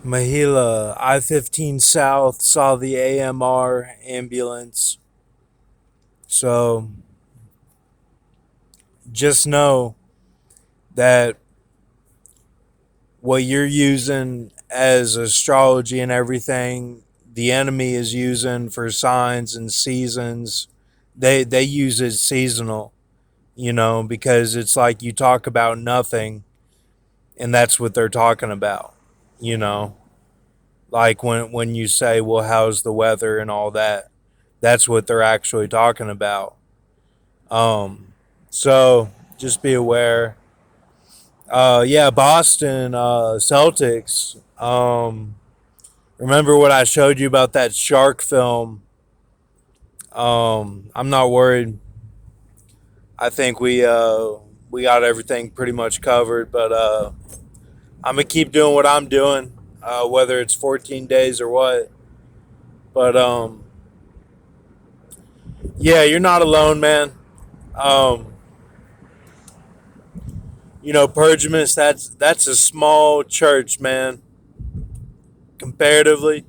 Mahila, I-15 South, saw the AMR ambulance. So just know that what you're using as astrology and everything, the enemy is using for signs and seasons. They use it seasonal, because it's like you talk about nothing, and that's what they're talking about, you know. Like when you say, "Well, how's the weather?" and all that, that's what they're actually talking about. So just be aware. Yeah, Boston Celtics. Remember what I showed you about that shark film? I'm not worried. I think we got everything pretty much covered, but I'm gonna keep doing what I'm doing, whether it's 14 days or what. But yeah, you're not alone, man. Um, Purgimus, that's a small church, man. Comparatively,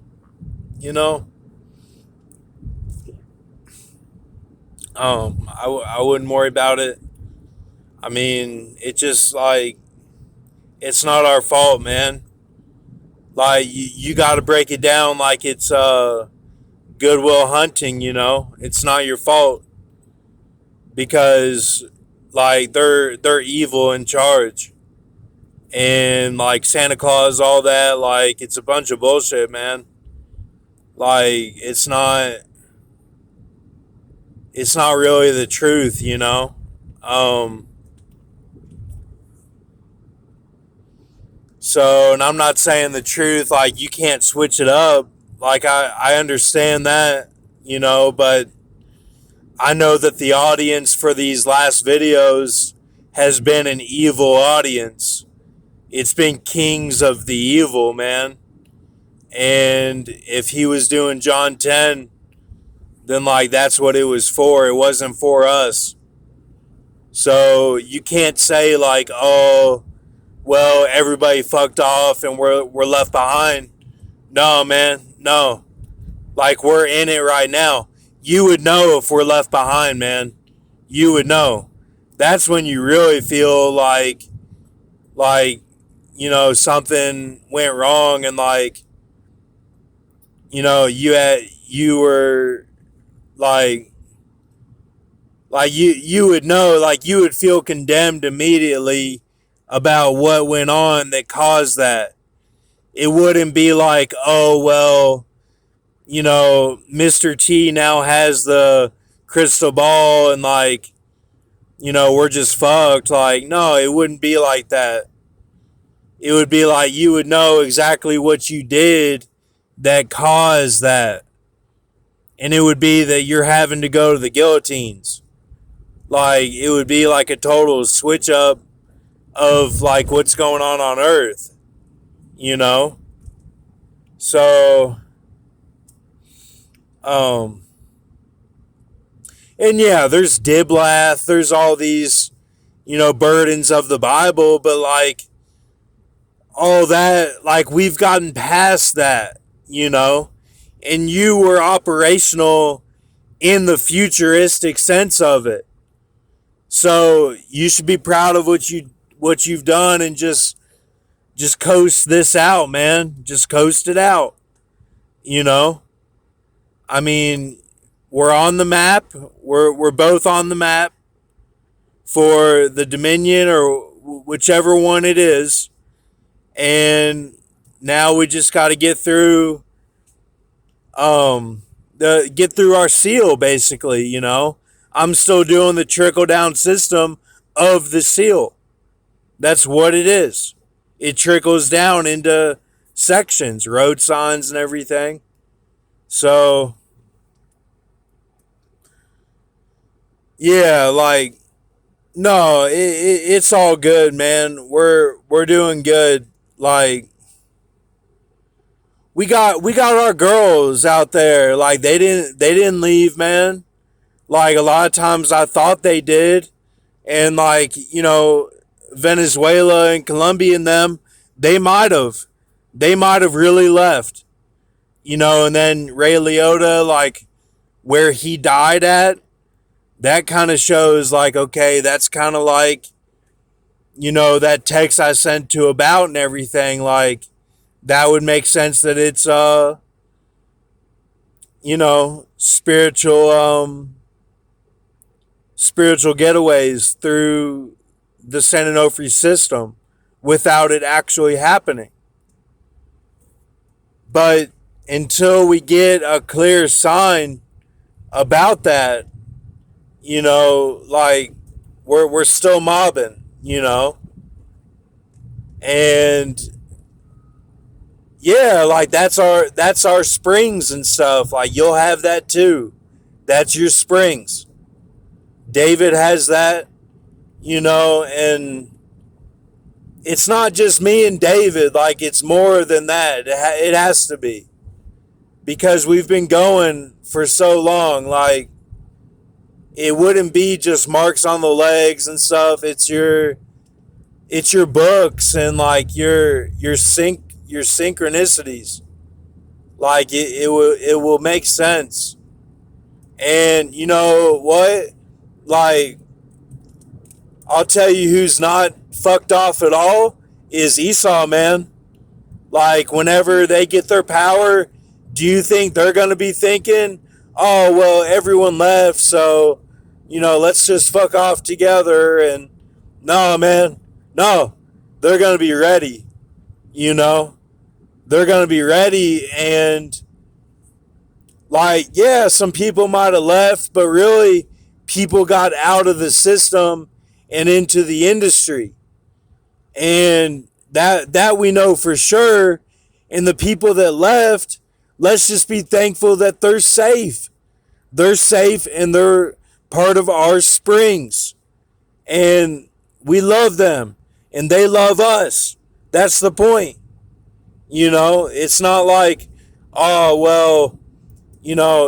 you know. I wouldn't worry about it. I mean, it just like it's not our fault, man. Like you got to break it down like it's Goodwill Hunting. It's not your fault because like they're evil in charge, and like Santa Claus, all that. Like it's a bunch of bullshit, man. Like it's not really the truth. Um, So, and I'm not saying the truth, like you can't switch it up. Like I understand that, but I know that the audience for these last videos has been an evil audience. It's been kings of the evil, man. And if he was doing John 10, then like that's what it was for. It wasn't for us. So you can't say like, oh, well, everybody fucked off and we're left behind. No, man, no. Like we're in it right now. You would know if we're left behind, man. You would know. That's when you really feel like something went wrong, and like you were like you would know, like you would feel condemned immediately about what went on that caused that. It wouldn't be like, oh well, Mr. T now has the crystal ball and like, we're just fucked. Like, no, it wouldn't be like that. It would be like you would know exactly what you did that caused that. And it would be that you're having to go to the guillotines. Like, it would be like a total switch up of like what's going on Earth, you know? So, um, and yeah, there's Diblath, there's all these, burdens of the Bible, but like all that, like we've gotten past that, and you were operational in the futuristic sense of it. So you should be proud of what you've done and just coast this out, man. Just coast it out, you know? I mean, we're on the map. We're both on the map for the Dominion or whichever one it is. And now we just got to get through our seal basically. I'm still doing the trickle down system of the seal. That's what it is. It trickles down into sections, road signs and everything. So, yeah, like no, it's all good, man. We're doing good. Like we got our girls out there. Like they didn't leave, man. Like a lot of times I thought they did, and like Venezuela and Colombia and them, they might have, they might have really left, and then Ray Liotta, like where he died at, that kind of shows like, okay, that's kind of like, that text I sent to About and everything, like that would make sense that it's spiritual getaways through the San Onofre system without it actually happening. But until we get a clear sign about that, like we're still mobbing, and yeah, like that's our springs and stuff. Like you'll have that too. That's your springs. David has that, and it's not just me and David. Like it's more than that. It has to be, because we've been going for so long. Like it wouldn't be just marks on the legs and stuff. It's your books and like your synchronicities. Like it will make sense. And you know what? Like I'll tell you who's not fucked off at all is Esau, man. Like whenever they get their power, do you think they're going to be thinking, "Oh, well, everyone left, so let's just fuck off together"? And no, man. No. They're going to be ready. They're going to be ready, and like, yeah, some people might have left, but really people got out of the system and into the industry. And that we know for sure. And the people that left, let's just be thankful that they're safe. They're safe and they're part of our springs. And we love them and they love us. That's the point. It's not like, oh, well,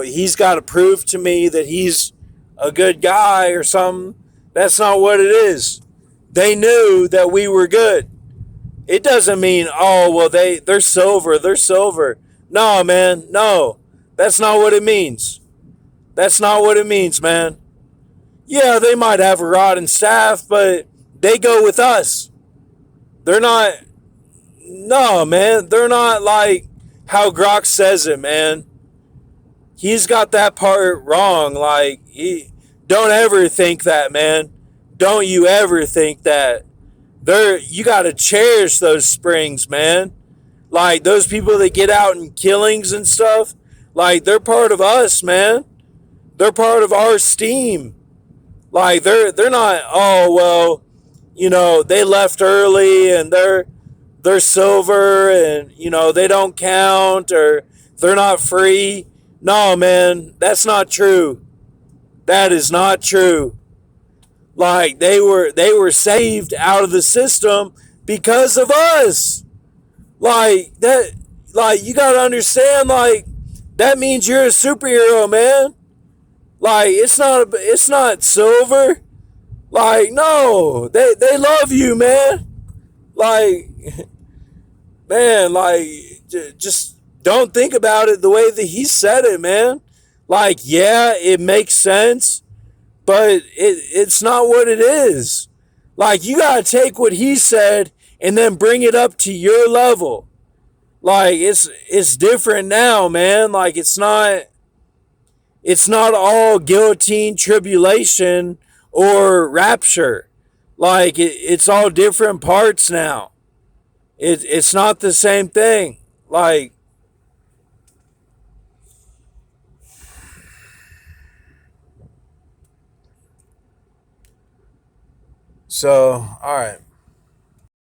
he's got to prove to me that he's a good guy or something. That's not what it is. They knew that we were good. It doesn't mean, oh, well, they're silver. They're silver. No, man. No. That's not what it means. That's not what it means, man. Yeah, they might have a rod and staff, but they go with us. They're not. No, man. They're not like how Grok says it, man. He's got that part wrong. Like, don't ever think that, man. Don't you ever think that. You got to cherish those springs, man. Like, those people that get out in killings and stuff, like, they're part of us, man. They're part of our steam. Like, they're not, oh, well, they left early and they're silver and, they don't count or they're not free. No, man, that's not true. That is not true. Like they were saved out of the system because of us. Like that, like you gotta understand, like that means you're a superhero, man. Like it's not silver. Like no, they love you, man. Like man, like just don't think about it the way that he said it, man. Like, yeah, it makes sense, but it's not what it is. Like, you got to take what he said and then bring it up to your level. Like, it's different now, man. Like, it's not all guillotine tribulation or rapture. Like, it's all different parts now. It's not the same thing. Like, so, all right.